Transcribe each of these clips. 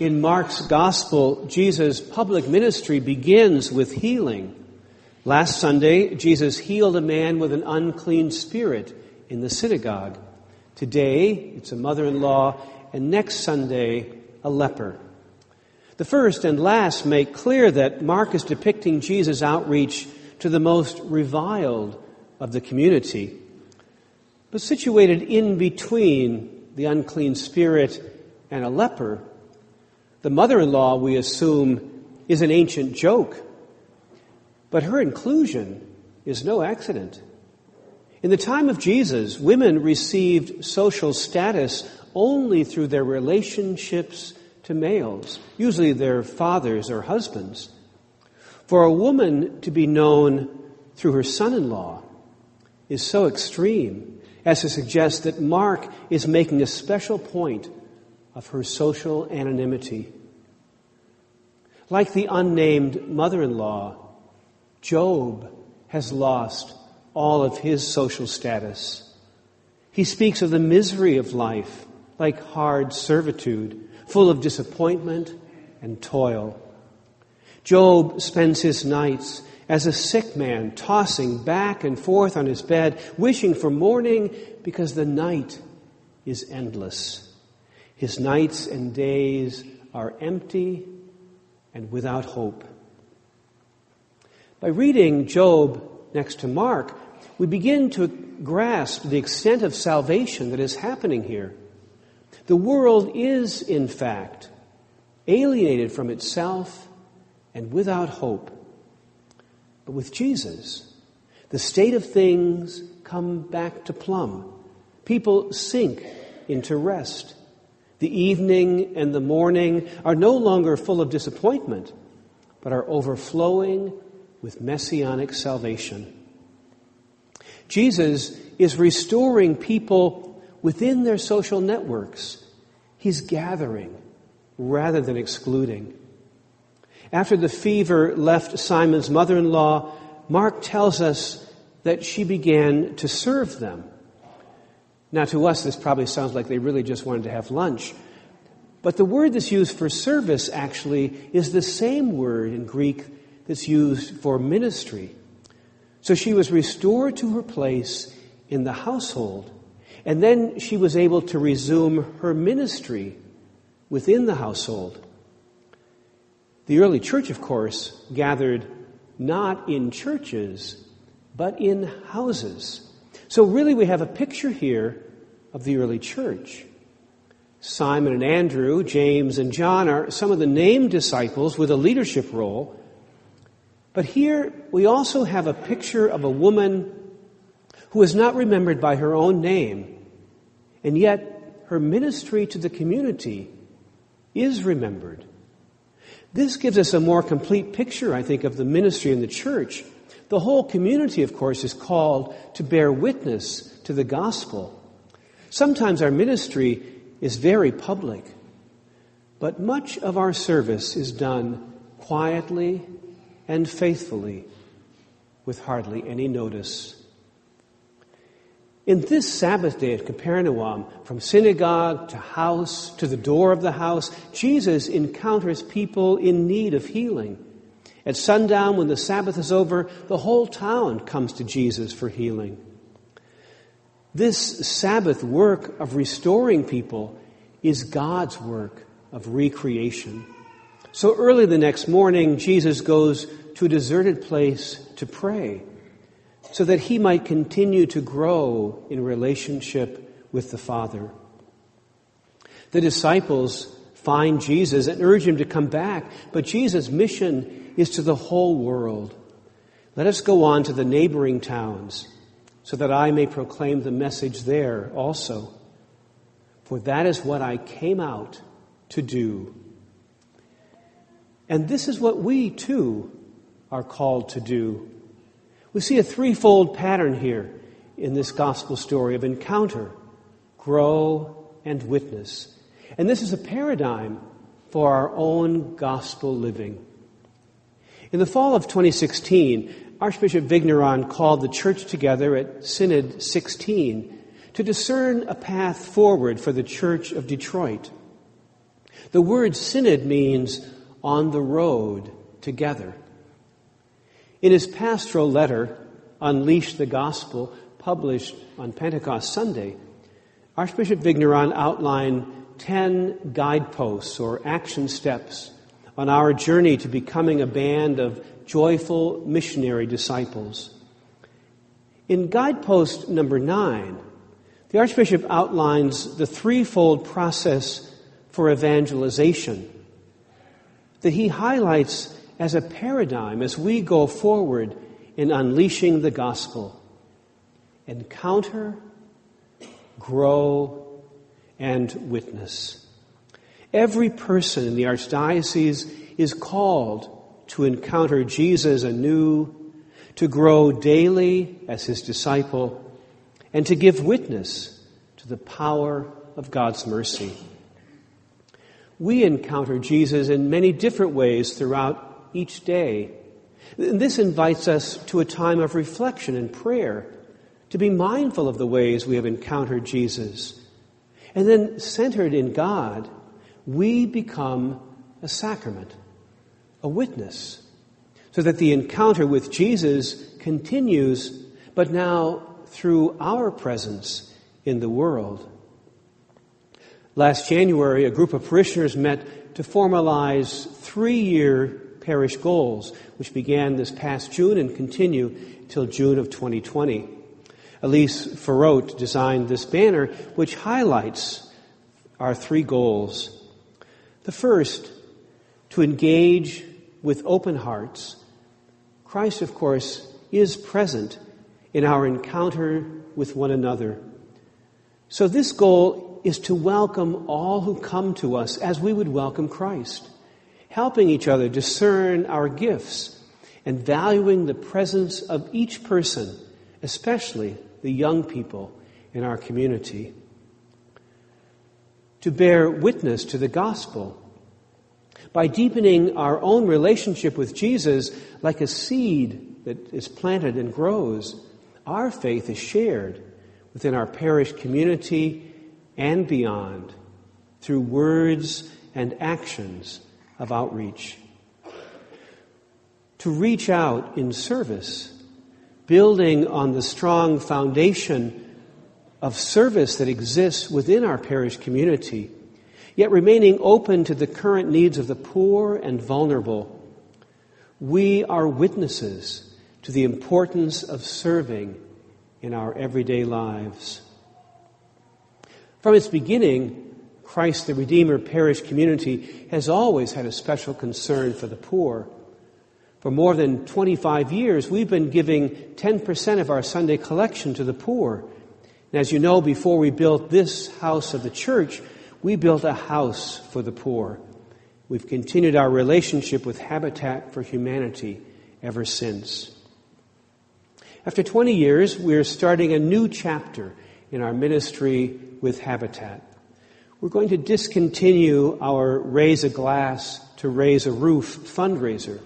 In Mark's Gospel, Jesus' public ministry begins with healing. Last Sunday, Jesus healed a man with an unclean spirit in the synagogue. Today, it's a mother-in-law, and next Sunday, a leper. The first and last make clear that Mark is depicting Jesus' outreach to the most reviled of the community. But situated in between the unclean spirit and a leper, the mother-in-law, we assume, is an ancient joke. But her inclusion is no accident. In the time of Jesus, women received social status only through their relationships to males, usually their fathers or husbands. For a woman to be known through her son-in-law is so extreme as to suggest that Mark is making a special point of her social anonymity. Like the unnamed mother-in-law, Job has lost all of his social status. He speaks of the misery of life, like hard servitude, full of disappointment and toil. Job spends his nights as a sick man, tossing back and forth on his bed, wishing for morning because the night is endless. His nights and days are empty and without hope. By reading Job next to Mark, we begin to grasp the extent of salvation that is happening here. The world is, in fact, alienated from itself and without hope. But with Jesus, the state of things come back to plumb. People sink into rest. The evening and the morning are no longer full of disappointment, but are overflowing with messianic salvation. Jesus is restoring people within their social networks. He's gathering rather than excluding. After the fever left Simon's mother-in-law, Mark tells us that she began to serve them. Now, to us, this probably sounds like they really just wanted to have lunch. But the word that's used for service, actually, is the same word in Greek that's used for ministry. So she was restored to her place in the household, and then she was able to resume her ministry within the household. The early church, of course, gathered not in churches, but in houses. So really we have a picture here of the early church. Simon and Andrew, James and John are some of the named disciples with a leadership role. But here we also have a picture of a woman who is not remembered by her own name, and yet her ministry to the community is remembered. This gives us a more complete picture, I think, of the ministry in the church. The whole community, of course, is called to bear witness to the gospel. Sometimes our ministry is very public, but much of our service is done quietly and faithfully with hardly any notice. In this Sabbath day at Capernaum, from synagogue to house to the door of the house, Jesus encounters people in need of healing. At sundown, when the Sabbath is over, the whole town comes to Jesus for healing. This Sabbath work of restoring people is God's work of recreation. So early the next morning, Jesus goes to a deserted place to pray, so that he might continue to grow in relationship with the Father. The disciples find Jesus and urge him to come back, but Jesus' mission is to the whole world. Let us go on to the neighboring towns, so that I may proclaim the message there also. For that is what I came out to do. And this is what we, too, are called to do. We see a threefold pattern here in this gospel story of encounter, grow, and witness. And this is a paradigm for our own gospel living. In the fall of 2016, Archbishop Vigneron called the church together at Synod 16 to discern a path forward for the Church of Detroit. The word synod means on the road together. In his pastoral letter, Unleash the Gospel, published on Pentecost Sunday, Archbishop Vigneron outlined 10 guideposts or action steps on our journey to becoming a band of joyful missionary disciples. In guidepost number 9, the Archbishop outlines the threefold process for evangelization that he highlights as a paradigm as we go forward in unleashing the gospel. Encounter, grow, and witness. Every person in the Archdiocese is called to encounter Jesus anew, to grow daily as his disciple, and to give witness to the power of God's mercy. We encounter Jesus in many different ways throughout each day. This invites us to a time of reflection and prayer, to be mindful of the ways we have encountered Jesus. And then, centered in God, we become a sacrament, a witness, so that the encounter with Jesus continues, but now through our presence in the world. Last January, a group of parishioners met to formalize 3-year parish goals, which began this past June and continue till June of 2020. Elise Farrote designed this banner, which highlights our 3 goals. The first, to engage with open hearts. Christ, of course, is present in our encounter with one another. So this goal is to welcome all who come to us as we would welcome Christ, helping each other discern our gifts and valuing the presence of each person, especially the young people in our community. To bear witness to the gospel by deepening our own relationship with Jesus like a seed that is planted and grows. Our faith is shared within our parish community and beyond through words and actions of outreach. To reach out in service, building on the strong foundation of service that exists within our parish community, yet remaining open to the current needs of the poor and vulnerable. We are witnesses to the importance of serving in our everyday lives. From its beginning, Christ the Redeemer parish community has always had a special concern for the poor. For more than 25 years, we've been giving 10% of our Sunday collection to the poor. And as you know, before we built this house of the church, we built a house for the poor. We've continued our relationship with Habitat for Humanity ever since. After 20 years, we're starting a new chapter in our ministry with Habitat. We're going to discontinue our Raise a Glass to Raise a Roof fundraiser.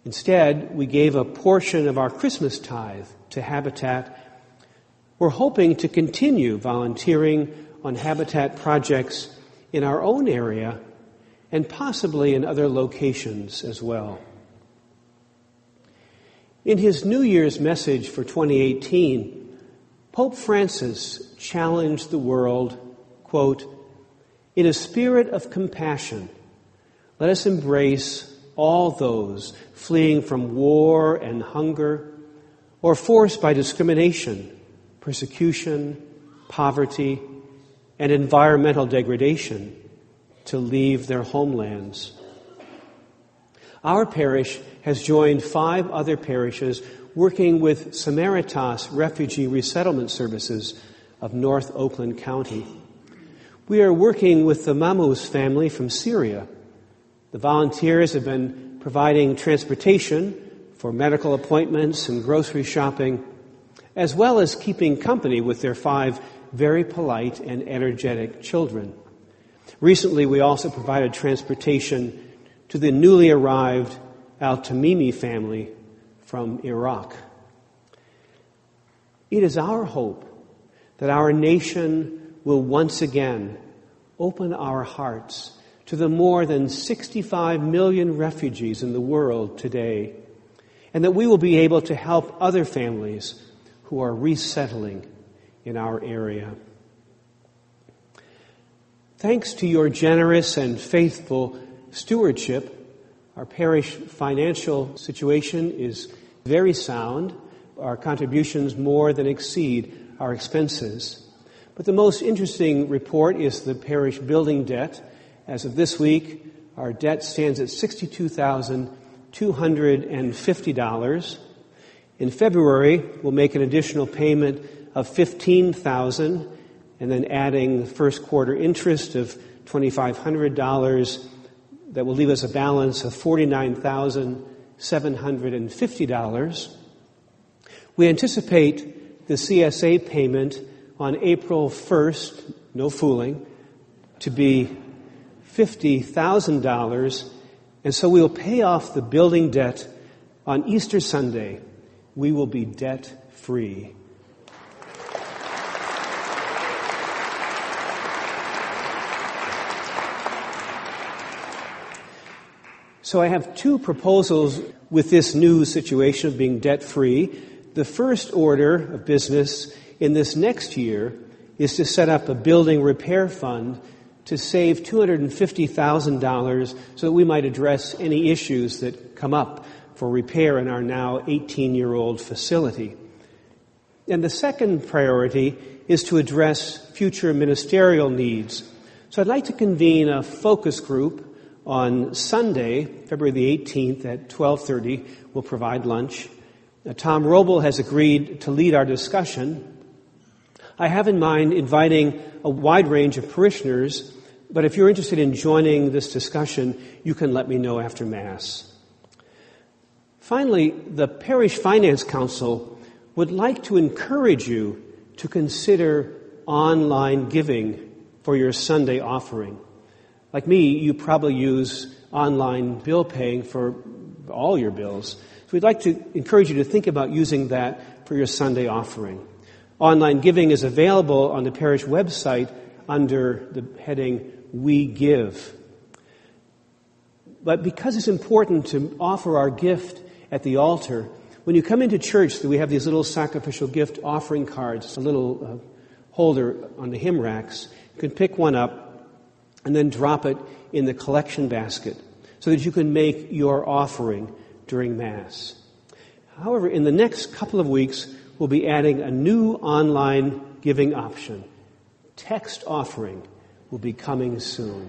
Instead, we gave a portion of our Christmas tithe to Habitat. We're hoping to continue volunteering on Habitat projects in our own area and possibly in other locations as well. In his New Year's message for 2018, Pope Francis challenged the world, quote, "In a spirit of compassion, let us embrace all those fleeing from war and hunger or forced by discrimination, persecution, poverty, and environmental degradation to leave their homelands." Our parish has joined 5 other parishes working with Samaritas Refugee Resettlement Services of North Oakland County. We are working with the Mamous family from Syria. The volunteers have been providing transportation for medical appointments and grocery shopping, as well as keeping company with their 5 very polite and energetic children. Recently, we also provided transportation to the newly arrived Al-Tamimi family from Iraq. It is our hope that our nation will once again open our hearts to the more than 65 million refugees in the world today, and that we will be able to help other families who are resettling in our area. Thanks to your generous and faithful stewardship, our parish financial situation is very sound. Our contributions more than exceed our expenses. But the most interesting report is the parish building debt. As of this week, our debt stands at $62,250. In February, we'll make an additional payment of $15,000, and then adding the first quarter interest of $2,500, that will leave us a balance of $49,750. We anticipate the CSA payment on April 1st, no fooling, to be $50,000, and so we will pay off the building debt on Easter Sunday. We will be debt-free. So I have two proposals with this new situation of being debt-free. The first order of business in this next year is to set up a building repair fund to save $250,000 so that we might address any issues that come up for repair in our now 18-year-old facility. And the second priority is to address future ministerial needs. So I'd like to convene a focus group on Sunday, February the 18th at 12:30. We'll provide lunch. Tom Roble has agreed to lead our discussion. I have in mind inviting a wide range of parishioners, but if you're interested in joining this discussion, you can let me know after Mass. Finally, the Parish Finance Council would like to encourage you to consider online giving for your Sunday offering. Like me, you probably use online bill paying for all your bills. So we'd like to encourage you to think about using that for your Sunday offering. Online giving is available on the parish website under the heading We Give. But because it's important to offer our gift at the altar, when you come into church, we have these little sacrificial gift offering cards, a little holder on the hymn racks. You can pick one up and then drop it in the collection basket so that you can make your offering during Mass. However, in the next couple of weeks, we'll be adding a new online giving option. Text offering will be coming soon.